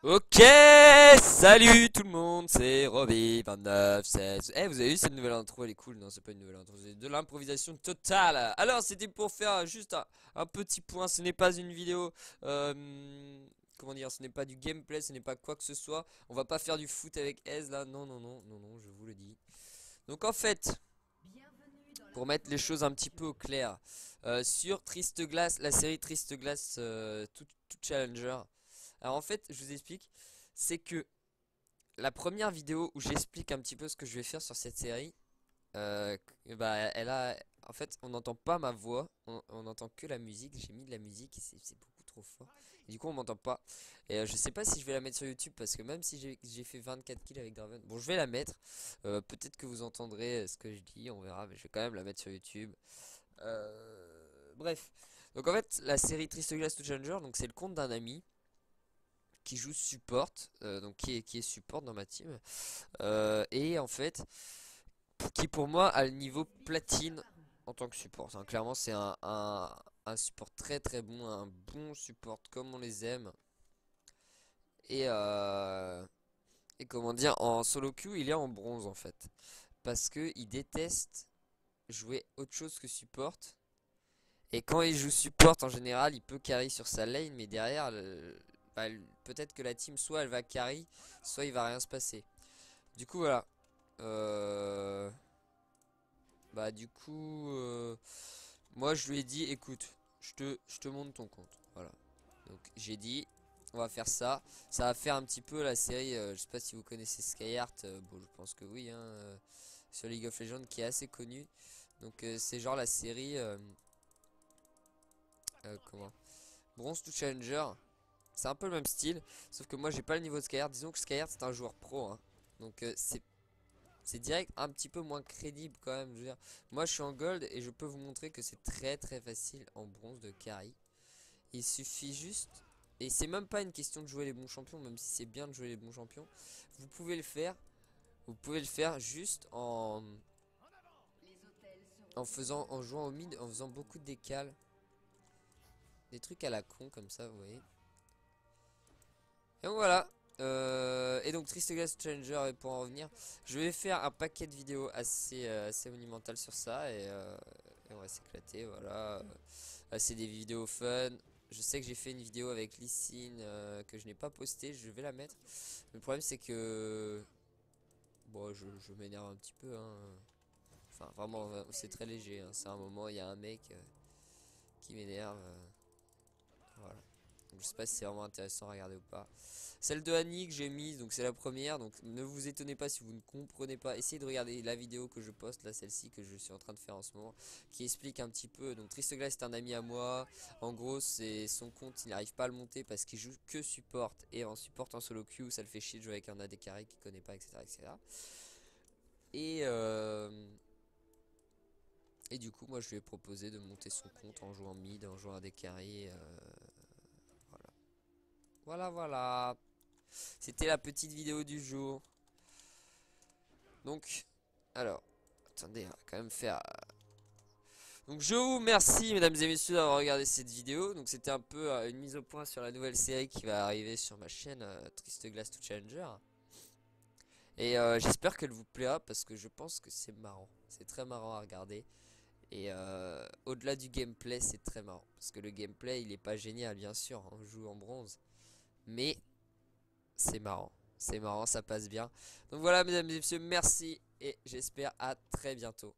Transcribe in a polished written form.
Ok, salut tout le monde, c'est Roby2916. Eh, vous avez vu cette nouvelle intro, elle est cool. Non, c'est pas une nouvelle intro, c'est de l'improvisation totale. Alors, c'était pour faire juste un petit point. Ce n'est pas une vidéo. Comment dire, ce n'est pas du gameplay, ce n'est pas quoi que ce soit. On va pas faire du foot avec Ez là. Non, non, non, non, non, je vous le dis. Donc, en fait, pour mettre les choses un petit peu au clair, sur Triste Glace, la série Triste Glace, tout Challenger. Alors, en fait, je vous explique. C'est que la première vidéo où j'explique un petit peu ce que je vais faire sur cette série, bah elle a, en fait, on n'entend pas ma voix, on n'entend que la musique. J'ai mis de la musique et c'est beaucoup trop fort. Et du coup, on m'entend pas. Et je sais pas si je vais la mettre sur YouTube parce que même si j'ai fait 24 kills avec Draven, bon, je vais la mettre. Peut-être que vous entendrez ce que je dis, on verra, mais je vais quand même la mettre sur YouTube. Bref. Donc en fait, la série Triste Glace to Challenger, donc c'est le compte d'un ami qui joue support, donc qui est support dans ma team, et en fait, qui pour moi a le niveau platine en tant que support. Hein, clairement, c'est un support très très bon, un bon support comme on les aime. Et, et comment dire, en solo queue, il est en bronze en fait. Parce que il déteste jouer autre chose que support. Et quand il joue support en général, il peut carry sur sa lane, mais derrière, bah, peut-être que la team soit elle va carry, soit il va rien se passer. Du coup, voilà. Euh, Bah du coup, moi je lui ai dit, écoute, je te montre ton compte. Voilà. Donc j'ai dit, on va faire ça. Ça va faire un petit peu la série, je sais pas si vous connaissez Skyheart, bon je pense que oui, hein, sur League of Legends qui est assez connu. Donc c'est genre la série, comment? Bronze to Challenger. C'est un peu le même style, sauf que moi j'ai pas le niveau de Skyheart. Disons que Skyheart c'est un joueur pro, hein. Donc c'est direct un petit peu moins crédible quand même. Je veux dire, moi je suis en gold et je peux vous montrer que c'est très très facile en bronze de carry. Il suffit juste, et c'est même pas une question de jouer les bons champions, même si c'est bien de jouer les bons champions. Vous pouvez le faire, vous pouvez le faire juste en jouant au mid, en faisant beaucoup de décales, des trucs à la con comme ça, vous voyez. Et donc voilà. Et donc Triste Glass Challenger, et pour en revenir, je vais faire un paquet de vidéos assez monumental sur ça, et on va s'éclater, voilà. C'est des vidéos fun. Je sais que j'ai fait une vidéo avec Lee Sin, que je n'ai pas postée, je vais la mettre. Mais le problème c'est que bon, je m'énerve un petit peu, hein. Enfin vraiment, c'est très léger, hein. C'est un moment, il y a un mec qui m'énerve. Voilà. Donc, je sais pas si c'est vraiment intéressant à regarder ou pas. Celle de Annie que j'ai mise, donc c'est la première. Donc ne vous étonnez pas si vous ne comprenez pas. Essayez de regarder la vidéo que je poste, là celle-ci que je suis en train de faire en ce moment, qui explique un petit peu. Donc Triste Glace c'est un ami à moi. En gros, c'est son compte, il n'arrive pas à le monter parce qu'il joue que support. Et en support en solo queue, ça le fait chier de jouer avec un AD carry qu'il connaît pas, etc. etc. Et, euh, et du coup, moi je lui ai proposé de monter son compte en jouant mid, en jouant AD carry. Voilà. Voilà, voilà. C'était la petite vidéo du jour. Donc, alors, attendez, on va quand même faire. Donc, je vous remercie, mesdames et messieurs, d'avoir regardé cette vidéo. Donc, c'était un peu une mise au point sur la nouvelle série qui va arriver sur ma chaîne, Triste Glace to Challenger. Et j'espère qu'elle vous plaira parce que je pense que c'est marrant. C'est très marrant à regarder. Et au-delà du gameplay, c'est très marrant. Parce que le gameplay, il est pas génial, bien sûr. On joue en bronze. Mais c'est marrant. C'est marrant, ça passe bien. Donc voilà, mesdames et messieurs, merci. Et j'espère à très bientôt.